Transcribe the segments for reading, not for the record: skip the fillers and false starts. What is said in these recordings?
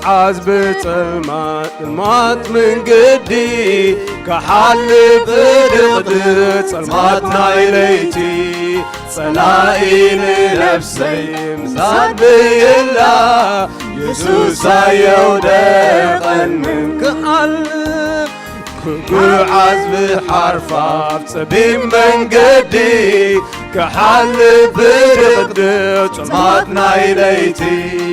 كعاز بتلمات من قدي كحلب دغد صلمات نايليتي صلائي لنفسي مزاد بالله يسوس يودقن من كحلب كعاز بحرفة بسبيم من قدي كحلب دغد صلمات نايليتي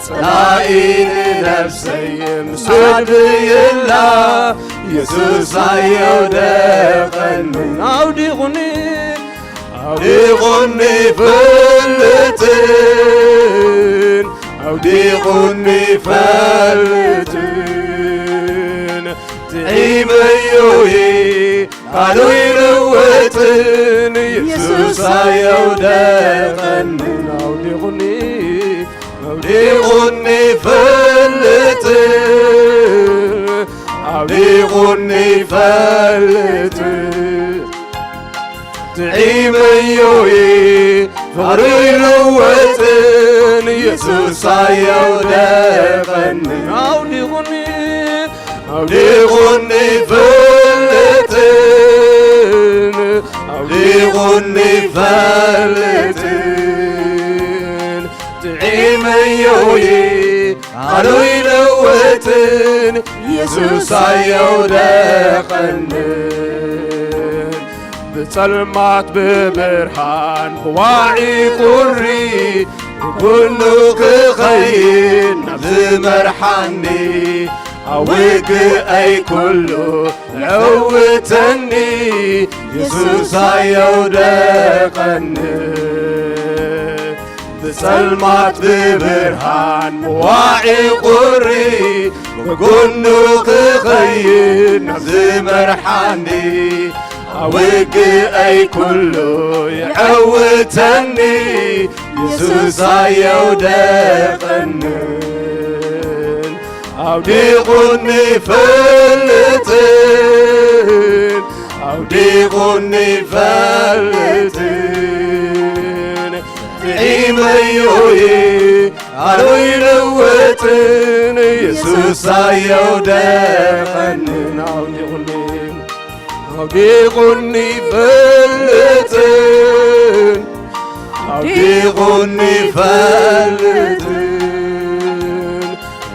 صلائي لنفسي مسود بالله يسوس يودقن من عودي غني فلتين عودي غني فلتين تعيم أيوهي قالوا يلوتن يسوس يودقن عودي غني فلتين عودي غني فلتين تعيم أيوهي فاري لوتن يسوس يودقن عودي غني فلتن عودي غني فلتن تعيم أيوهي فاري لوتن يسوس يودقن بسلمات ببرهان بواعي قري وكنوك خير نفس مرحني عوك أي كله عوتني يسوس يودقن بسلمات ببرهان بواعي قري وكنوك خير نفس مرحني عوق أي كله يعوتني يسوس يودقن عودي غني فلتين عودي غني فلتين تعيم أيوهي قالوا يلوتن يسوس يودقن عودي غني فلتين عودي غني فلتين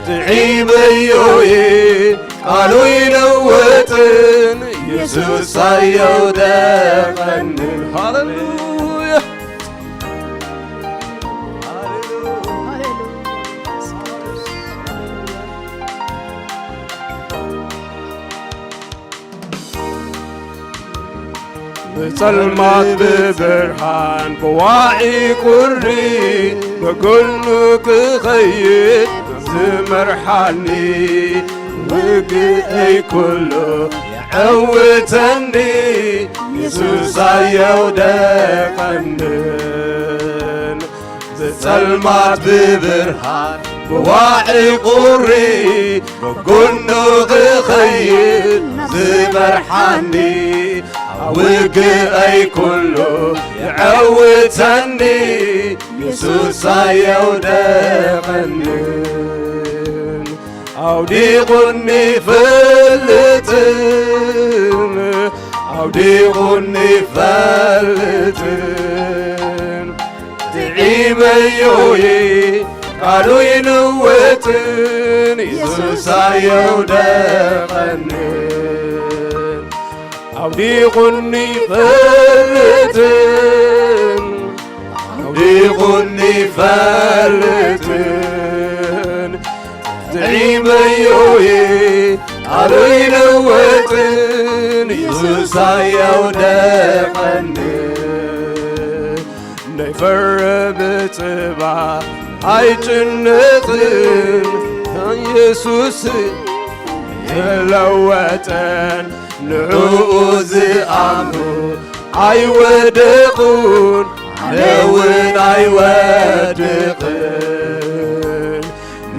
تعيم أيوهي قالوا يلوتن يسوس يودقن هاللويا بسلمات ببرهان بواعي قري بقولك خير زمرحاني وقي أي كله يعوتني يسوس يودقن بسلمات ببرهان بواعي قري بقولك خير زمرحاني عوق أي كله يعوتني يسوس يودقن عودي غني فلتين عودي غني فلتين تعيم أيوهي قالوا يلوتن يسوس يودقن عودي غني فلتين عودي غني فلتين تعيم أيوهي قالوا يلوتن يسوس يودقن نيفر بتبع هاي جنتن يسوس يلوتن نعوز أمو عيودقون علون عيودقون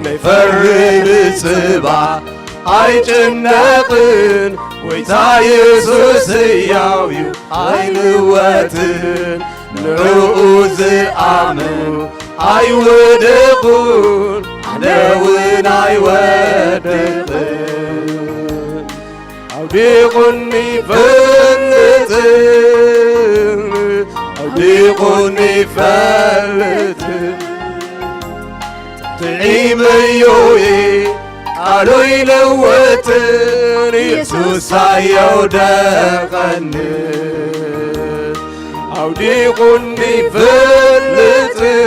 نيفرد سبع عيجنقن ويتا يسوس ياويو عيلوتن نعوز أمو عيودقون ኣነውን ኣይወድቕን ኣውዲቑኒ ይፈልጥን ኣውዲቑኒ ይፈልጥን ጥዒመዮዬ ቃሉ ይለወጥን ኢየሱስ ኣየውደቐኒ ኣውዲቑኒ ይፈልጥን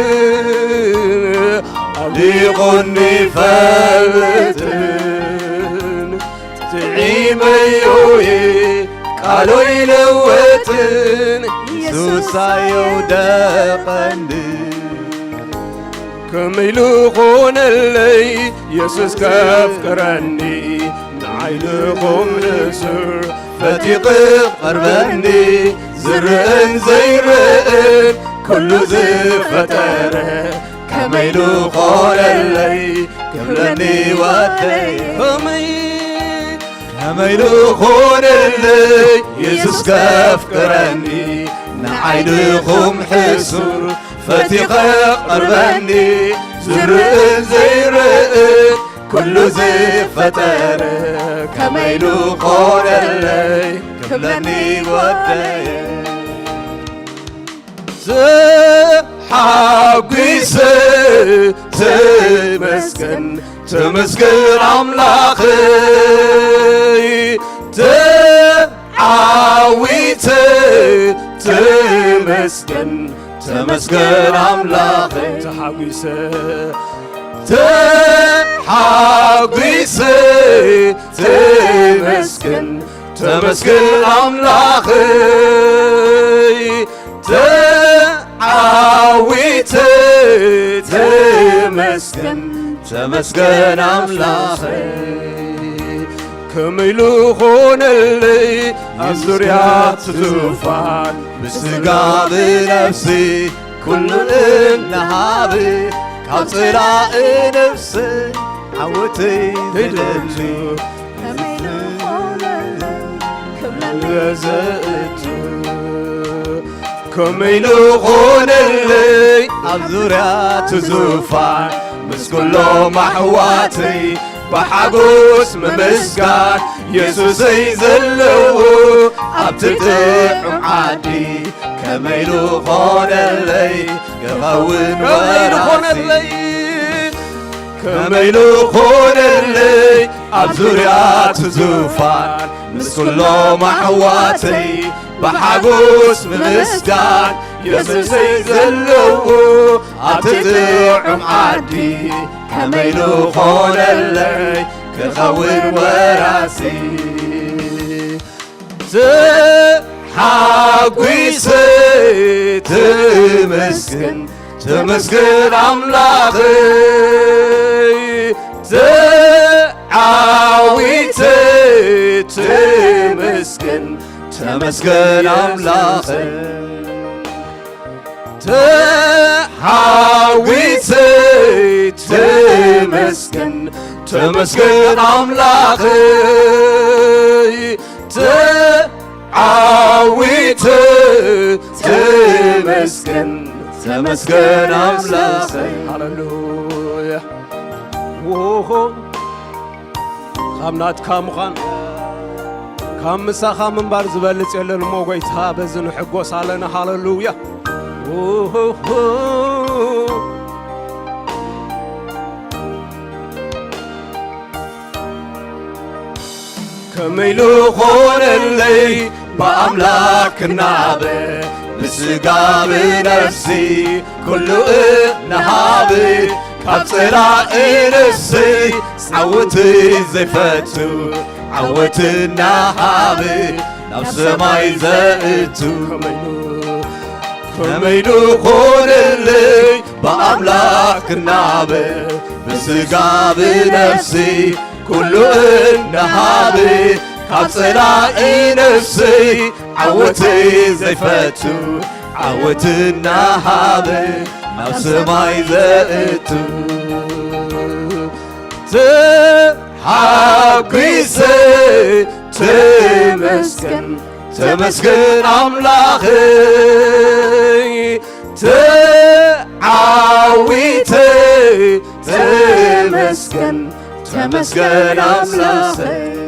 ኣውዲቑኒ ይፈልጥን ጥዒመዮዬ ቃሉ ይለወጥን ኢየሱስ ኣየውደቐኒ ከመይሉ ኾነለይ ኢየሱስ ከፍቅረኒ ንዓይንኹም ንስር ፈቲቕ ቀርበኒ ዝርእን ዘይርእን ኩሉ ዝፈጠረ ከመይሉ ኾነለይ ክብለኒ ወደይ ከመይሉ ኾነለይ ኢየሱስ ከፍቅረኒ ንዓይንኹም ሕሱር ፈቲኸ ቀርበኒ ዝርእን ዘይርእን ኩሉ ዝፈጠረ ከመይሉ ኾነለይ ክብለኒ ወደየ ተሓጒሰ ተመስገን ተመስገን ኣምላኸይ ተዓዊተ ተመስገን ተመስገን ኣምላኸይ ተሓጒሰ ተሓጒሰ ተመስገን ተመስገን ኣምላኸይ ተዓዊተ ተመስገን ተመስገን ኣምላኸይ ከመይሉ ኾነለይ ኣብ ዙርያ ዙፋን ብስጋ ብነፍሲ ኩሉ እናሃብ ካብ ጽላእ ነፍሲ ዓወተይ ትደሊ ከመይሉ ኾነለይ ክብለኒ ዘእቱ ከመይሉ ኾነለይ ኣብ ዙርያ ዙፋን ምስ ኩሎም ኣሕዋተይ بحاجوس ممسكان يسوسي زلو أبتدعم عادي كميلو خون اللي يغون وراسي كميلو خون اللي أبزوريات زوفان مسكلو محواتي بحاجوس ممسكان يسوسي زلو أبتدعم عادي كميلو خون اللي كخون وراسي تحاقويسي تمسكن تمسكن أملاخي تعاويتي تمسكن تمسكن أملاخي تحاويتي تمسكن تمسكن أملاخي تعاويتي تمسكن تمسكن أملاخي هللويا وهو خامنات كامخان كام مساخا من بارز بلت يلن موغيتها بزن حقوس علينا هللويا كميلو خون اللي بأملاك النعبة بسقى بنفسي كله نهابي كابسراء نفسي عوتي زفتو عوتي النهابي نفس ما يزقتو كميلو خون اللي بأملاك النعبة بسقى بنفسي كله نهابي كابسراء نفسي عوتي زفتو عوتي النهابي نفس ما يزقتو تحاقيسي تمسكن تمسكن أملاخي تعاويتي تمسكن تمسكن أملاخي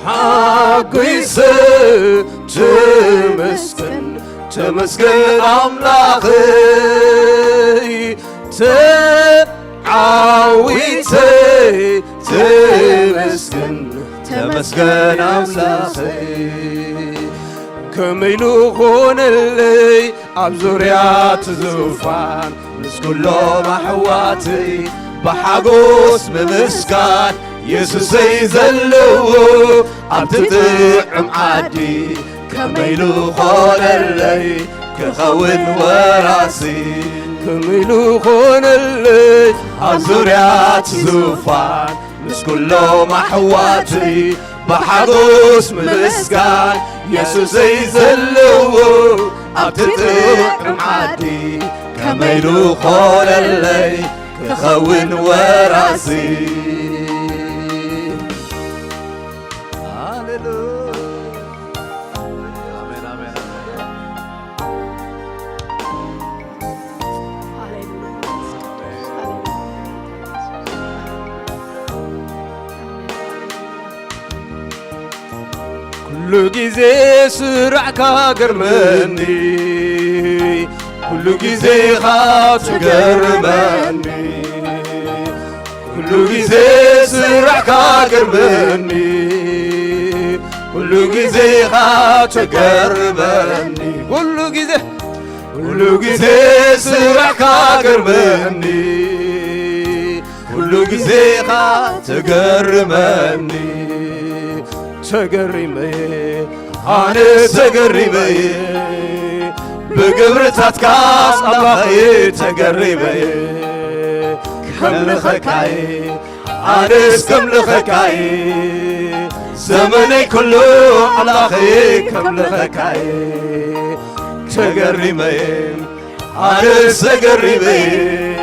تحاقيس تمسكن تمسكن أملاخي تعاويتي تمسكن تمسكن أملاخي كميلو خون اللي عبزوريات زوفان مس كلهم أحواتي بحقوس بمسكان يسوسي زلو عبتطعم عادي كميلو خون اللي كخون وراسي كميلو خون اللي عبزوريات زوفان مس كلهم أحواتي بحقوس بمسكان يسوسي زلو عبتطعم عادي كميلو خول اللي كخون وراسي كل جزء سرعك قرمني كل جزء خاف قرمني كل جزء سرعك قرمني كل جزء خاف قرمني كل جزء سرعك قرمني كل جزء خاف قرمني تقريمي أنا تقريمي بقبرتك كاس الله تقريمي كم لخكاي أنا كم لخكاي زمني كله الله كم لخكاي تقريمي أنا تقريمي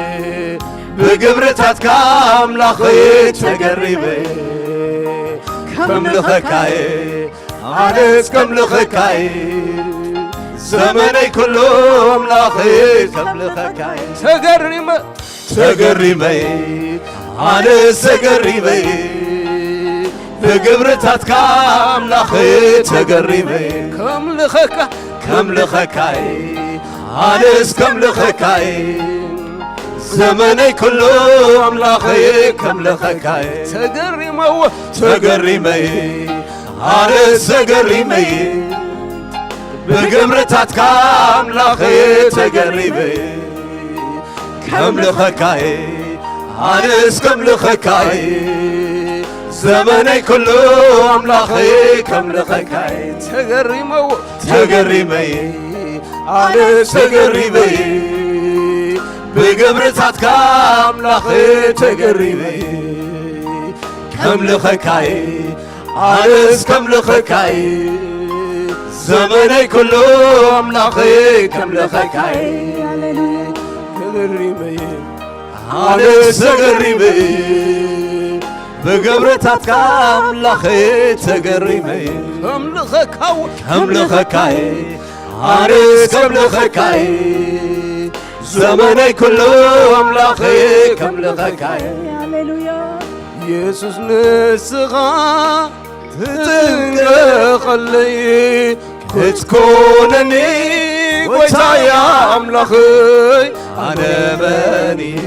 بقبرتك كام لخي تقريمي كم لخكاي عانس كم لخكاي زمني كلهم لاخي كم لخكاي تقريمي عانس تقريمي بقبرتات كم لاخي تقريمي كم لخكاي عانس كم لخكاي زمني كلهم لاخي كم لخكاي تقريمي عانس تقريمي بقبرتات كم لاخي تقريمي كم لخكاي عانس كم لخكاي زمني كلهم لاخي كم لخكاي تقريمي عانس تقريمي بقبرتات كم لاخي تقريبي كم لخكاي عانس كم لخكاي زمني كلهم لاخي كم لخكاي تقريبي عانس تقريبي بقبرتات كم لاخي تقريبي كم لخكاي عانس كم لخكاي زمني كلهم لاخي كم لخكاي يسوس نسغا تنقلي تكونني ويتايا أملاخي أنا ماني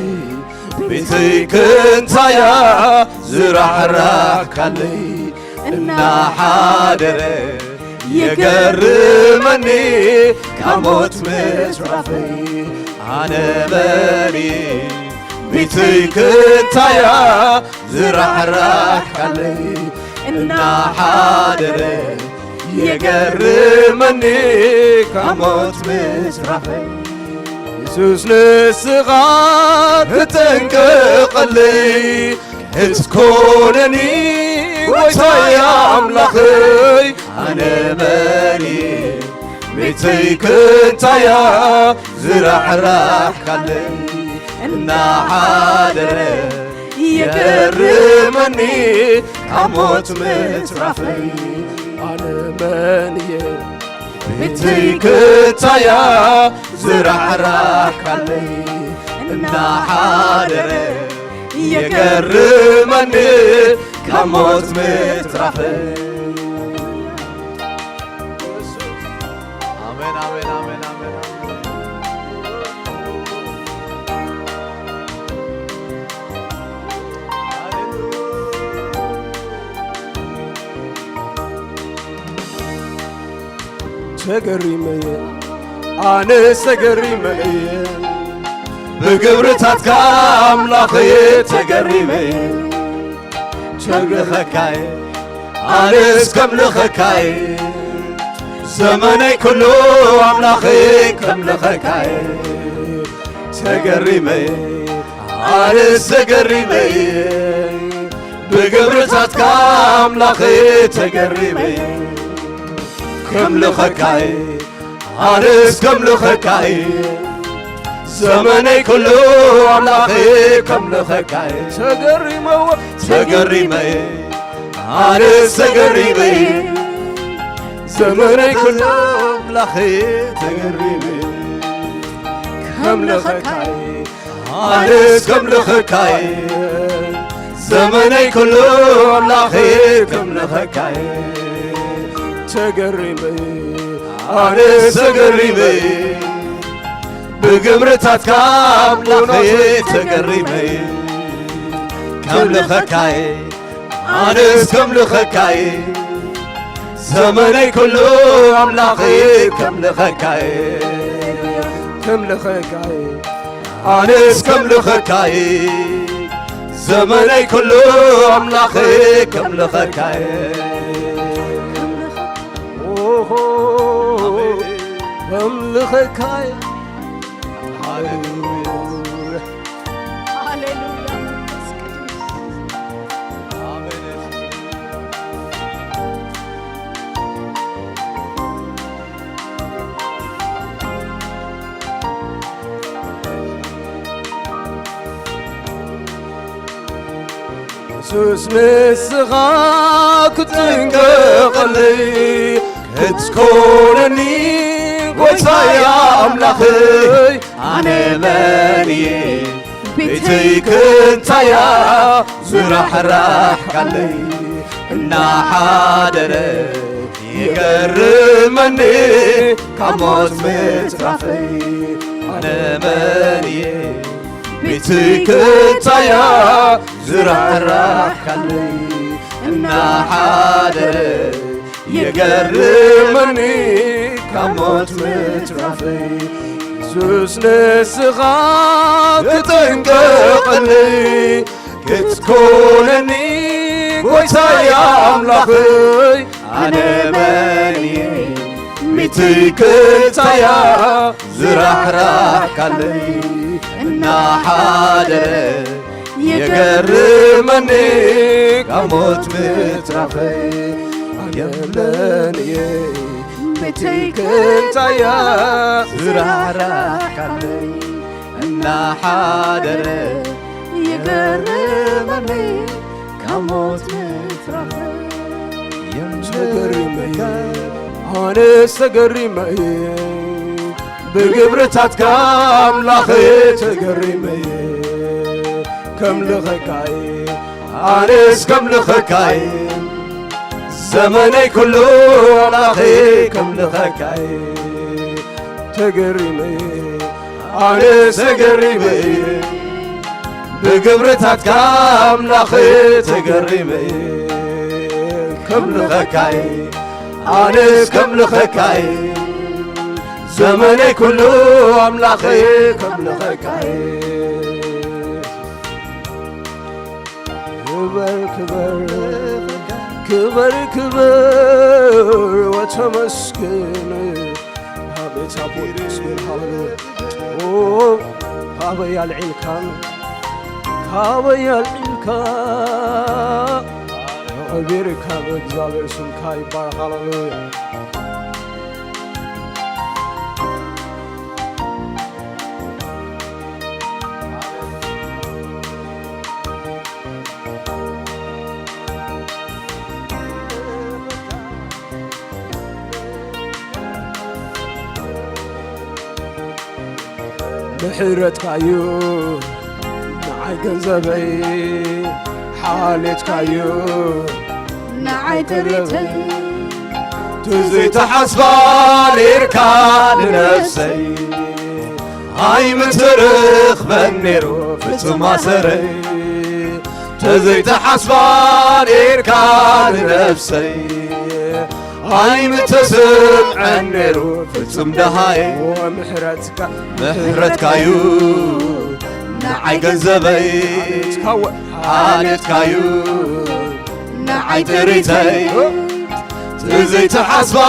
بيتك انتايا زرع راكالي إنا حادر يقرمني كموت مترافي أنا ماني بيتك انتايا زرع راكالي إنا حادر يقرمني كموت مترافي يسوس نسغار تنقلي تكونني ويتايا أملاخي أنا مالي بيتك انتايا زرع راحكالي إنا حادر يقرمني كموت مترافي أنا مالي بيتك انتايا زرع راحكالي እናሓደረ የገርመኒ ካብ ሞት ምትራፍ አሜን አሜን አሜን አሜን ተገሪመ ኣነ ተገሪመ ብግብርታትካ ኣምላኸየ ተገሪመ ከምልኸካየ ኣነስ ከምልኸካየ ዘመነይ ኩሉ ኣምላኸየ ከምልኸካየ ተገሪመ ኣነስ ተገሪመ ብግብርታትካ ኣምላኸየ ተገሪመ ከምልኸካየ ኣነስ ከምልኸካየ ዘመነይ ኩሉ ኣምላኸየ ከምልኸካየ ተገሪመ ኣነስ ተገሪመ ዘመነይ ኩሉ ኣምላኸየ ተገሪመ ከምልኸካየ ኣነስ ከምልኸካየ ዘመነይ ኩሉ ኣምላኸየ ከምልኸካየ ተገሪመ ኣነስ ተገሪመ ብግብርታትካ ኣምላኸየ ተገሪመ ከምልኸካየ ኣነስ ከምልኸካየ ዘመነይ ኩሉ ኣምላኸየ ከምልኸካየ ኣነስ ከምልኸካየ ዘመነይ ኩሉ ኣምላኸየ ከምልኸካየ ከምልኸካየ ኢየሱስ ንስኻ ክትንቀቐለይ ክትኮነኒ ጐይታየ ኣምላኸይ ኣነ መንየ ቤተይ ክንታያ ዝራሕራሕካለይ እናሓደረ ይገርመኒ ካብ ሞት ምትራፈይ ኣነ መንየ ቤተይ ክንታያ ዝራሕራሕካለይ እናሓደረ የገርመኒ ካብ ሞት ምትራፈይ ኢየሱስ ንስኻ ክትንቀቐለይ ክትኮነኒ ጐይታየ ኣምላኸይ ኣነ መንየ ቤተይ ክንታያ ዝራሕራሕካለይ እናሓደረ የገርመኒ ካብ ሞት ምትራፈይ የብለንየ ቤተይ ክንታያ ዝራሕራሕካለይ እናሓደረ የገርመኒ ካብ ሞት ምትራፈይ ተገሪመ ኣነስ ተገሪመ ብግብርታትካ ኣምላኸየ ተገሪመ ከምልኸካየ ኣነስ ከምልኸካየ ዘመነይ ኩሉ ኣምላኸየ ከምልኸካየ ተገሪመ ኣነስ ተገሪመ ብግብርታትካ ኣምላኸየ ተገሪመ ከምልኸካየ ኣነስ ከምልኸካየ ዘመነይ ኩሉ ኣምላኸየ ከምልኸካየ ክበር ክበር ወተመስገን ሃቤት ኣቦት ምስግን ሃሌሉያ ካበይ ኣልዒልካ ካበይ ኣልዒልካ ከቢርካ በእግዚአብሔር ስምካ ይባረክ ሃሌሉያ ምሕረትካዩ ንዓይ ገንዘበይ ሓልየትካዩ ንዓይ ጥሪተይ ትዘይተሓስባ ኔርካ ንነፍሰይ ኣይምትርኽበን ነይሩ ፍጹም ማሰረይ ትዘይተሓስባ ኔርካ ንነፍሰይ ኣይምትስምዐን ነይሩ ፍጹም ደሃየ ምሕረትካዩ ንዓይ ገንዘበይ ሓልየትካዩ ንዓይ ጥሪተይ ትዘይተሓስባ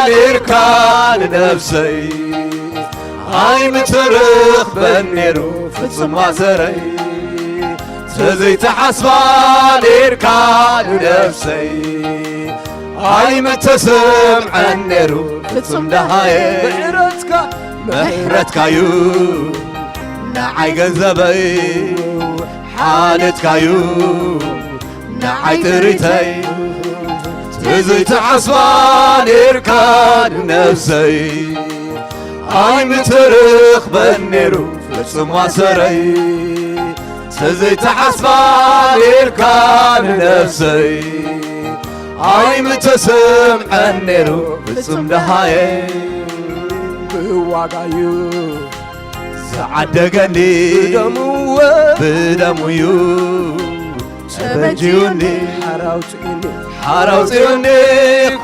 ኔርካ ንነፍሰይ ኣይምትርኽበን ነይሩ ፍጹም ማሰረይ ትዘይተሓስባ ኔርካ ንነፍሰይ ኣይምትስምዐን ነይሩ ፍጹም ደሃየ ምሕረትካዩ ንዓይ ገንዘበይ ሓልየትካዩ ንዓይ ጥሪተይ ትዘይተሓስባ ኔርካ ንነፍሰይ ኣይምትርኽበን ነይሩ ፍጹም ማሰረይ ትዘይተሓስባ ኔርካ ንነፍሰይ ኣይምትስምዐን ነይሩ ፍጹም ደሃየ ብዋጋዩ ዝዓደገኒ ብደሙዩ ተበጅዩኒ ሓራውፅዩኒ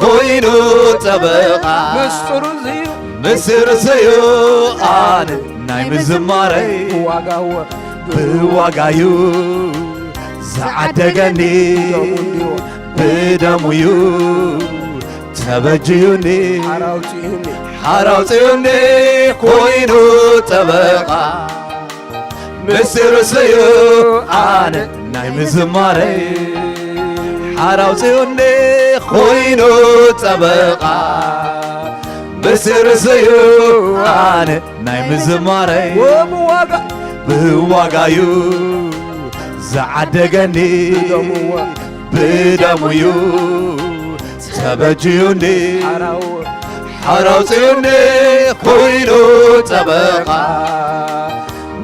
ኮይኑ ጠበቓ ምስጢር ዘዩ ኣነ ናይ ምዝማረይ ብዋጋዩ ዝዓደገኒ ብደሙዩ ተበጅዩኒ ሓራውፅዩኒ ኮይኑ ጠበቓ ምስጢር ዘዩ ኣነ ናይ ምዝማረይ ሓራውፅዩኒ ኮይኑ ጠበቓ ምስጢር ዘዩ ኣነ ናይ ምዝማረይ ብዋጋዩ ዝዓደገኒ ብደሙዩ ተበጅዩኒ ሓራውፅዩኒ ኮይኑ ጠበቓ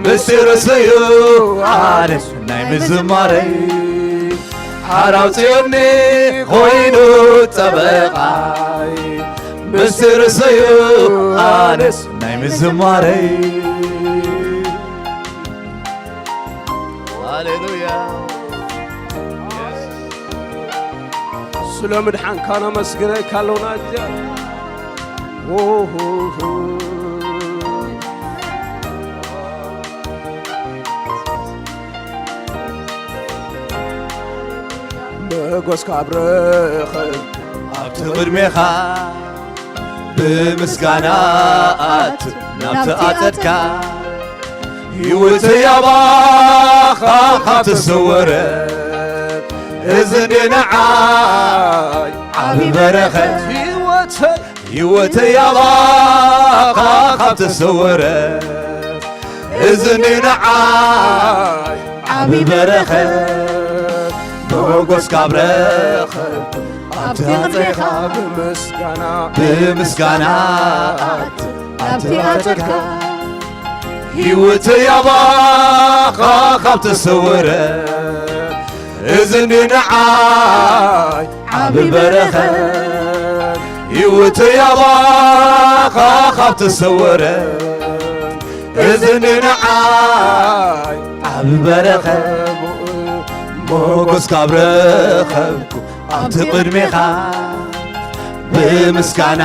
ምስጢር ዘዩ ኣነ ናይ ምዝማረይ ሓራውፅዩኒ ኮይኑ ጠበቓ ምስጢር ዘዩ ኣነ ናይ ምዝማረይ ሃሌሉያ ስለ ምድሓንካ ነመስግነካ ኣለውና መጎስካ ብረኸብ ኣብቲ ቅድሜኻ ብምስጋና ኣቱ ናብቲ ኣፀድካ ሕይወተይ ኣባኻ ካብ ተሰወረት እዝኒ ንዓይ ዓብ በረኸት ሕይወተይ ኣባኻ ካብ ተሰወረት እዝኒ ንዓይ ዓብ በረኸት መጎስካ ብረኸብ ኣብቲ ኣፀድካ ብምስጋና ኣብቲ ኣፀድካ ሕይወተይ ኣባኻ ካብ ተሰወረት እዝኒ ንዓይ ዓብ በረኸት ሕይወተይ ኣባኻ ካብ ተሰወረት እዝኒ ንዓይ ዓብ በረኸት ሞጎስካ ብረኸብኩ ኣብቲ ቅድሜኻ ብምስጋና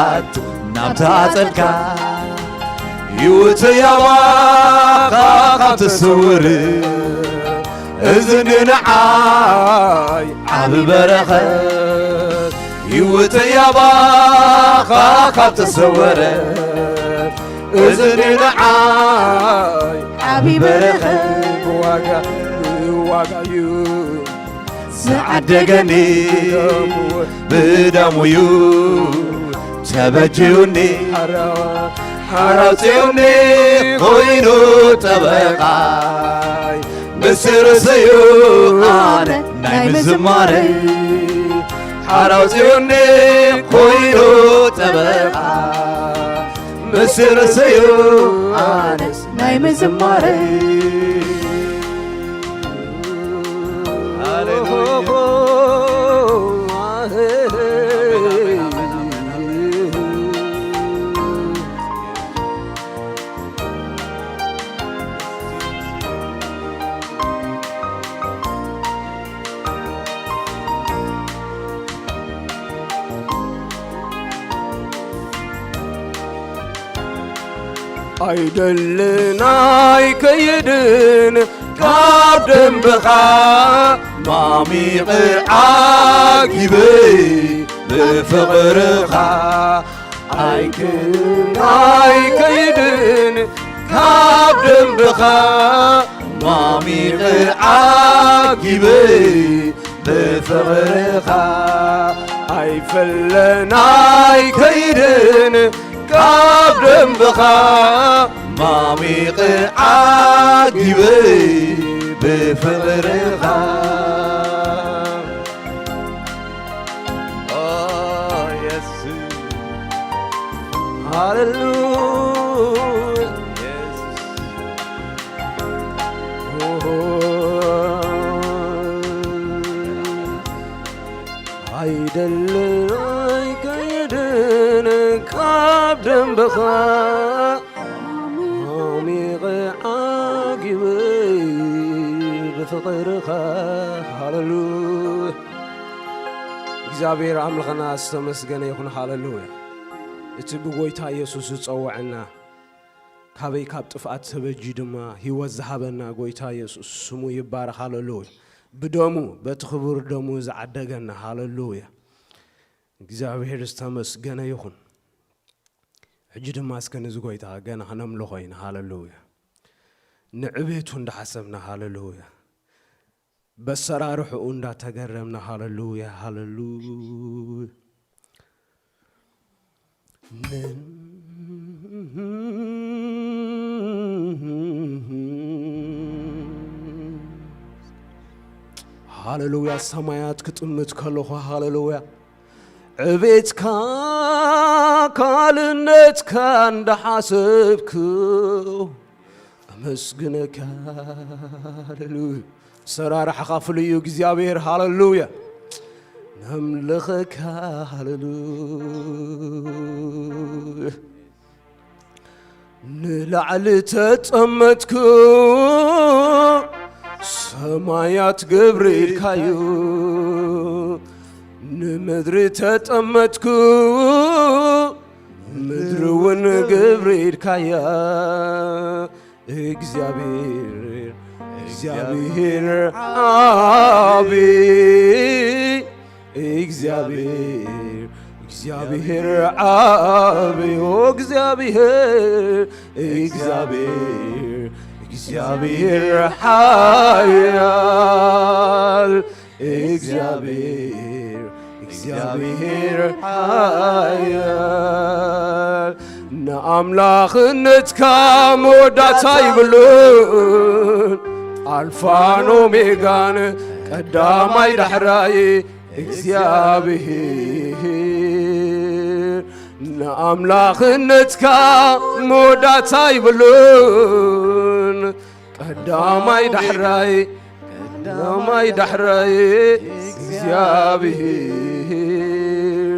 ኣቱ ናብቲ ኣፀድካ ሕይወተይ ኣባኻ ካብ ተሰወረት እዝኒ ንዓይ ዓብ በረኸት ሕይወተይ ኣባኻ ካብ ተሰወረት እዝኒ ንዓይ ዓብ በረኸት ብዋጋዩ ዝዓደገኒ ብደሙዩ ተበጅዩኒ ሓራውፅዩኒ ኮይኑ ጠበቓይ ምስጢር ዘዩ ኣነ ናይ ምዝማረይ ሓራውፅዩኒ ኮይኑ ጠበቓ مسرسيو أنس ناي مزماري አይደልና ይከይድን ካብደም በኻ ማሚቕ ዓጊበይ ብፍቕርኻ ኣይክና ይከይድን ካብደም በኻ ማሚቕ ዓጊበይ ብፍቕርኻ ኣይፈለና ይከይድን ካብደም በኻ ማሚቕ ዓጊበይ ብፍቕርኻ ሃሌሉያ አይደለም አይከይድን ካብደም በኻ ማሚቕ ዓጊበይ ብፍቕርኻ ሃሌሉያ እግዚአብሔር አምላኽና ዝተመስገነ ይኹን ሃሌሉያ እቲ ብጎይታ ኢየሱስ ዝፀውዐና ካበይ ካብ ጥፍኣት ተበጂ ድማ ህይወት ዝሃበና ጎይታ ኢየሱስ ስሙ ይባረኽ ሃሌሉያ ብደሙ በቲ ክቡር ደሙ ዝዓደገና ሃሌሉያ እግዚአብሔር ዝተመስገነ ይኹን ሕጂ ድማ እስከ ነዚ ጎይታ ገና ክነምልኾ ኢና ሃሌሉያ ንዕቤቱ እንዳሓሰብና ሃሌሉያ በሰራርሑ እንዳተገረምና ሃሌሉያ ሃሌሉያ ሃሌሉያ ሰማያት ክጥምት ከለኹ ሃሌሉያ ዕቤትካ ካልነትካ እንዳሓሰብክ ኣመስግነካ ሃሌሉያ ሰራርሕኻ ፍሉይ እግዚአብሔር ሃሌሉያ ነምልኽካ ሃሌሉያ ንላዕሊ ተጠመትኩ ሰማያት ገብርኤልካዩ ንምድሪ ተጠመትኩ ምድሪ እውን ገብርኤልካያ እግዚአብሔር እግዚአብሔር አብ እግዚአብሔር እግዚአብሔር አብ እግዚአብሔር እግዚአብሔር እግዚአብሔር ኃያል እግዚአብሔር እግዚአብሔር ኃያል ንአምላኽነትካ መወዳእታ ይብሉን አልፋን ኦሜጋን ቀዳማይ ዳሕራይ እግዚአብሔር ንአምላኽነትካ መወዳእታ ይብሉን ቀዳማይ ዳሕራይ እግዚአብሔር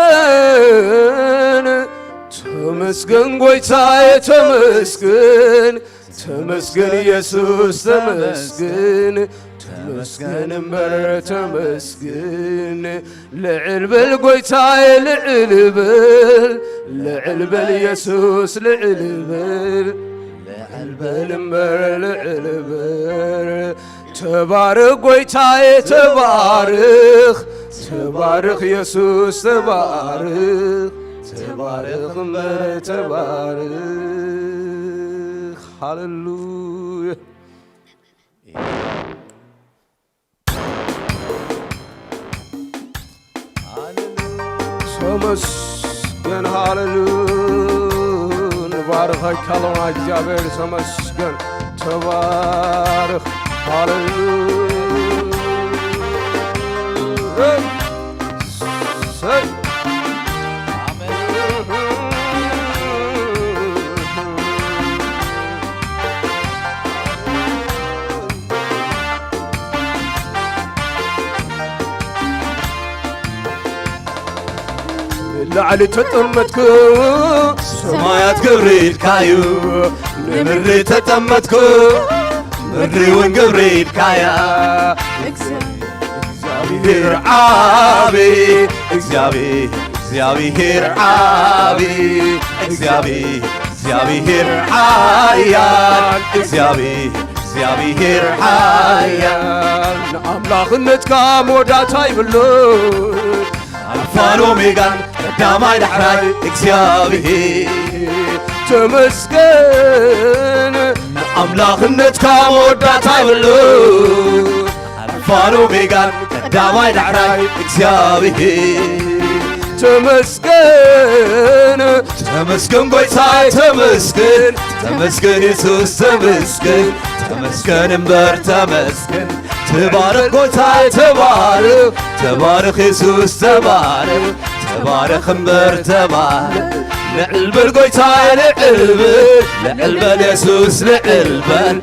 ተመስገን ተመስገን ጎይታዬ ተመስገን ተመስገን ኢየሱስ ተመስገን ተመስገን እምበር ተመስገን ልዕል በል ጎይታዬ ልዕል በል ኢየሱስ ልዕል በል እምበር ልዕል በል ተባረክ ጎይታዬ ተባረክ ኢየሱስ ተባረክ እምበር ተባረክ ሃሌሉያ ተመስገን ሃሌሉያ ንባርኸካ ለና እግዚአብሔር ተመስገን ተባረክ ሃሌሉያ لعلي تطمتكو سمايات قبريل كايو نمري تطمتكو مري وين قبريل كايا እግዚአብሔር አቢ እግዚአብሔር አቢ እግዚአብሔር ኃያል እግዚአብሔር ኃያል ንኣምላኽነትካ መወዳእታ ይብሉ አልፋን ኦሜጋን ቀዳማይ ዳሕራይ እግዚአብሔር ተመስገን ንኣምላኽነትካ መወዳእታ ይብሉ አልፋን ኦሜጋን ቀዳማይ ዳሕራይ እግዚአብሔር ተመስገን ተመስገን ጎይታዬ ተመስገን ተመስገን ኢየሱስ ተመስገን ተመስገን እምበር ተመስገን ተባረክ ጎይታዬ ተባረክ ኢየሱስ ተባረክ እምበር ተባረክ ልዕል በል ጎይታዬ ልዕል በል ኢየሱስ ልዕል በል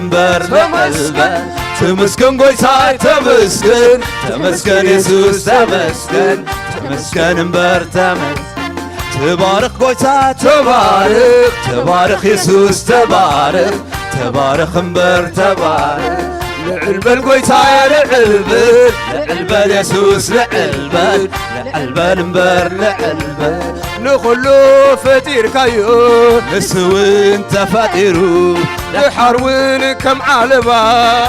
እምበር ልዕል በል ተመስገን ጎይታዬ ተመስገን ኢየሱስ ተመስገን እምበር ተመስገን ተባረክ ጎይታ ተባረክ ኢየሱስ ተባረክ እምበር ተባረክ ልዕል በል ጎይታዬ ልዕል በል ኢየሱስ ልዕል በል እምበር ልዕል በል ንኹሉ ፈጢርካዮ ንስውን ተፈጢሩ ድሓር እውን ከም ዓለባ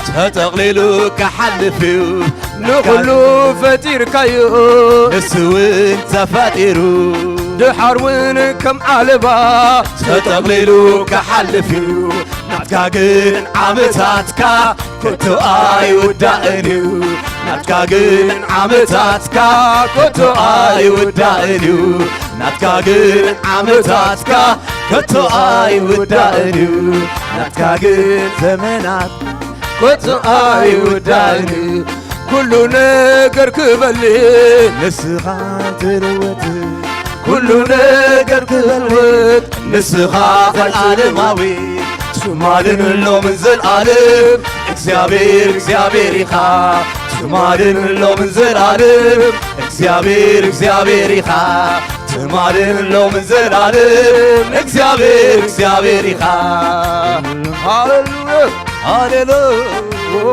ተጠቕሊሉ ክሓልፍ እዩ ንኹሉ ፈጢርካዮ ንስውን ተፈጢሩ ድሓር እውን ከም ዓለባ ተጠቕሊሉ ክሓልፍ እዩ ናትካ ግን ዓመታትካ ከቶ ኣይውዳእን እዩ ናትካ ግን ዓመታትካ ከቶ ኣይውዳእን እዩ ናትካ ግን ዓመታትካ ከቶ ኣይውዳእን እዩ ናትካ ግን ዘመናት ከቶ ኣይውዳእን እዩ ኩሉ ነገር ክበልዕ ንስኻ ትልወጥ ኩሉ ነገር ክበልጥ ንስኻ ዘለዓለማዊ ትማልን ሎምን ዘለዓለም እግዚአብሔር ኢኻ ትማልን ሎምን ዘለዓለም እግዚአብሔር ኢኻ ትማልን ሎምን ዘለዓለም እግዚአብሔር ኢኻ ሃሌሉያ ሃሌሉያ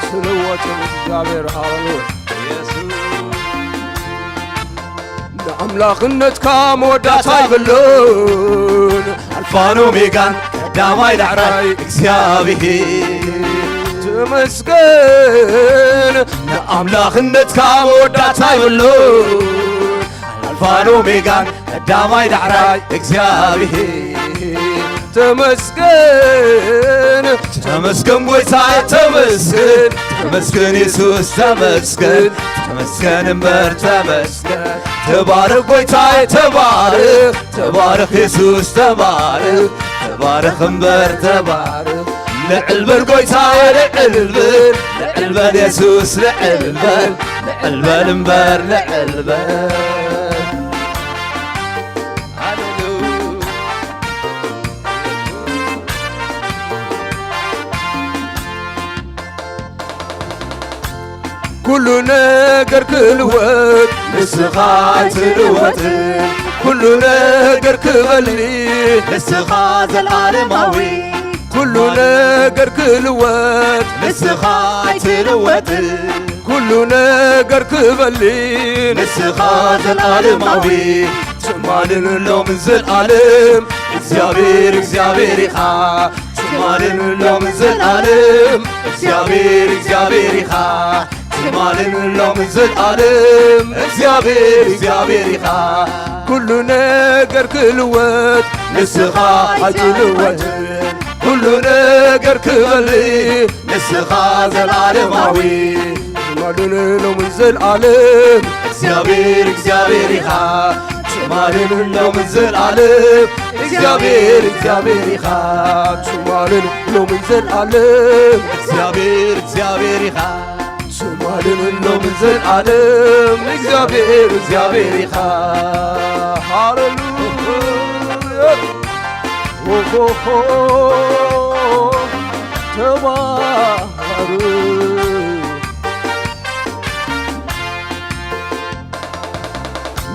ስለወጥ እግዚአብሔር ሃሌሉያ ንኣምላኽነትካ መወዳእታ ይብሉን አልፋን ኦሜጋን ቀዳማይ ዳሕራይ እግዚአብሔር ተመስገን ንኣምላኽነትካ መወዳእታ ይብሉን አልፋን ኦሜጋን ቀዳማይ ዳሕራይ እግዚአብሔር ተመስገን ጎይታዬ ተመስገን ኢየሱስ ተመስገን እምበር ተመስገን ተባረክ ጎይታዬ ተባረክ ኢየሱስ ተባረክ እምበር ተባረክ ልዕል በል ጎይታዬ ልዕል በል ኢየሱስ ልዕል በል እምበር ልዕል በል ኩሉ ነገር ክልወጥ ንስኻ ትልወጥ ኩሉ ነገር ክበልዕ ንስኻ ዘለዓለማዊ ኩሉ ነገር ክልወጥ ንስኻ ትልወጥ ኩሉ ነገር ክበልዕ ንስኻ ዘለዓለማዊ ትማልን ሎምን ዘለዓለም እግዚአብሔር ኢኻ ትማልን ሎምን ዘለዓለም እግዚአብሔር ኢኻ ትማልን ሎምን ዘለዓለም እግዚአብሔር ኢኻ ኩሉ ነገር ክልወጥ ንስኻ ኣይትልወጥን ኩሉ ነገር ክበልዕ ንስኻ ዘለዓለማዊ ትማልን ሎምን ዘለዓለም እግዚአብሔር ኢኻ ትማልን ሎምን ዘለዓለም እግዚአብሔር ኢኻ ትማልን ሎምን ዘለዓለም እግዚአብሔር ኢኻ ትማልን ሎምን ዘለዓለም እግዚአብሔር ኢኻ ሃሌሉያ ተባረክ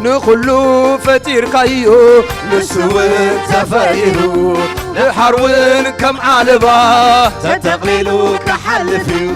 نخلو فتير كايو نسوين تفايرو لحرون كم عالبا تتقليلو كحلفيو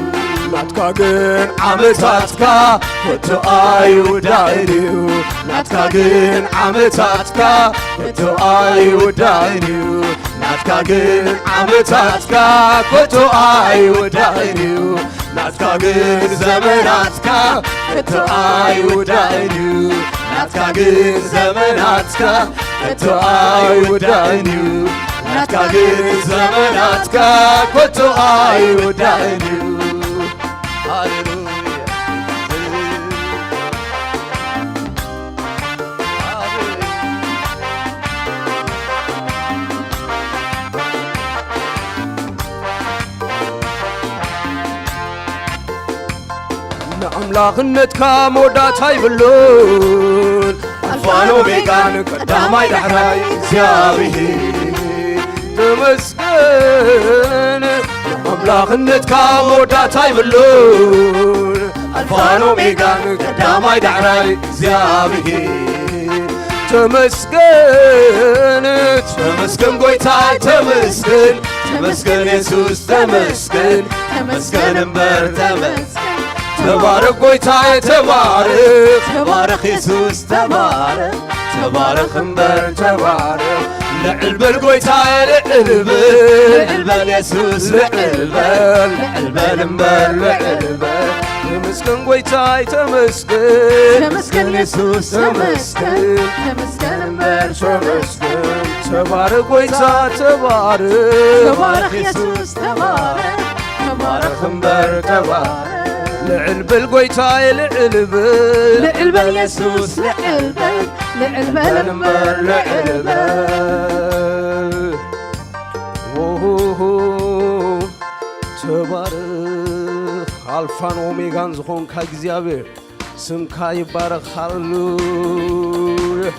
ناتكاغن عمتاتكا كتو آي ودايريو ناتكاغن عمتاتكا كتو آي ودايريو ناتكاغن عمتاتكا كتو آي ودايريو ناتكاغن زمناتكا كتو آي ودايريو ناتكاغن زمناتكا كتو آي ودايريو ناتكاغن زمناتكا كتو آي ودايريو نأملاخنتك مودات هايبلون ألفانو ميغان قداماي دحراي زيابيه تمسكن أملاخنتك مودات هايبلون ألفانو ميغان قداماي دحراي زيابيه تمسكن تمسكن قويتاي تمسكن تمسكن يسوس تمسكن تمسكن امبر تمسكن تبارك قويتاي تبارك تبارك يسوس تبارك تبارك امبر تبارك لعلبل قويتاي لعلبل يسوس لعلبل امبر لعلبل تمسكن قويتاي تمسكن تمسكن يسوس تمسكن تمسكن امبر تمسكن تبارك قويتاي تبارك تبارك يسوس تبارك تبارك امبر تبارك لعلبل قويتاي لعلبل يسوس لعلبل امبر لعلبل تبارك ألفان أوميغان زخون كا እግዚአብሔር ስምካ ይባረክ ሃሌሉያ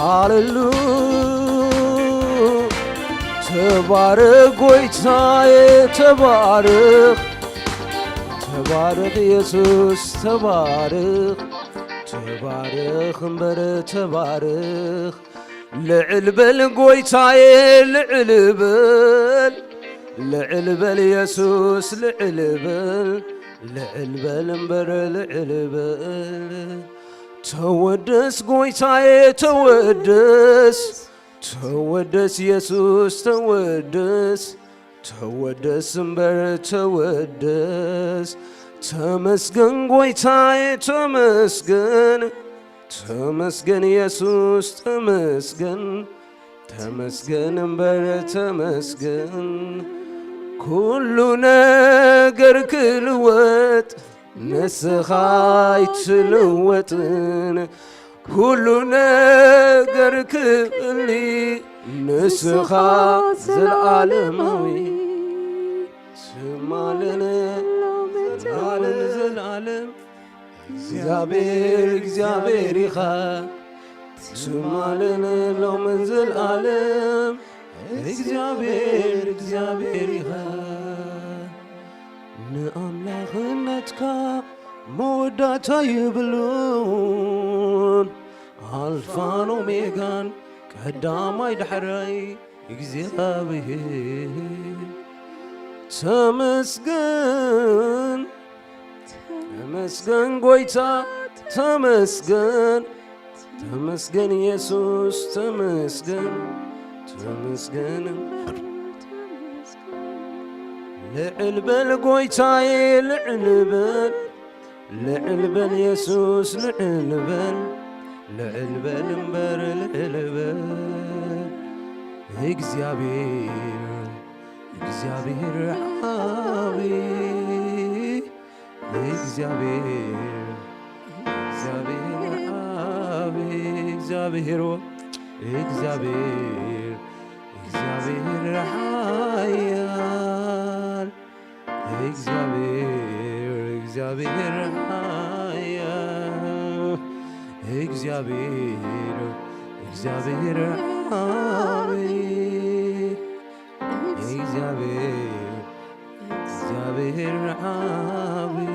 هاللو تبارك قويتاي تبارك تبارك يسوس تبارك تبارك امبر تبارك لعلبل قويتاي لعلبل لعلبل يسوس لعلبل لعلبل امبر لعلبل تودس قويتاي تودس تودس يسوس تودس تودس امبر تودس تمسكن قويتاي تمسكن تمسكن يسوس تمسكن تمسكن امبر تمسكن كل نجر كلوت نسخاي تلوتن كل نجر كلي نسخا زلعالموي سمالنا زلعالم زلعالم እግዚአብሔር ይኻ سمالنا لو من زلعالم እግዚአብሔር ይኻ نأملاخنتك مودات يبلون ألفان أوميغان قداماي دحراي እግዚአብሔር تمسكن تمسكن قويتا تمسكن تمسكن يسوس تمسكن تمسكن لعلبل قويتاي لعلبل لعلبل يسوس لعلبل لعلبل امبر لعلبل እግዚአብሔር ረሃቢ እግዚአብሔር ኃያል እግዚአብሔር ኃያል እግዚአብሔር እግዚአብሔር ረሃቤ እግዚአብሔር ረሃቤ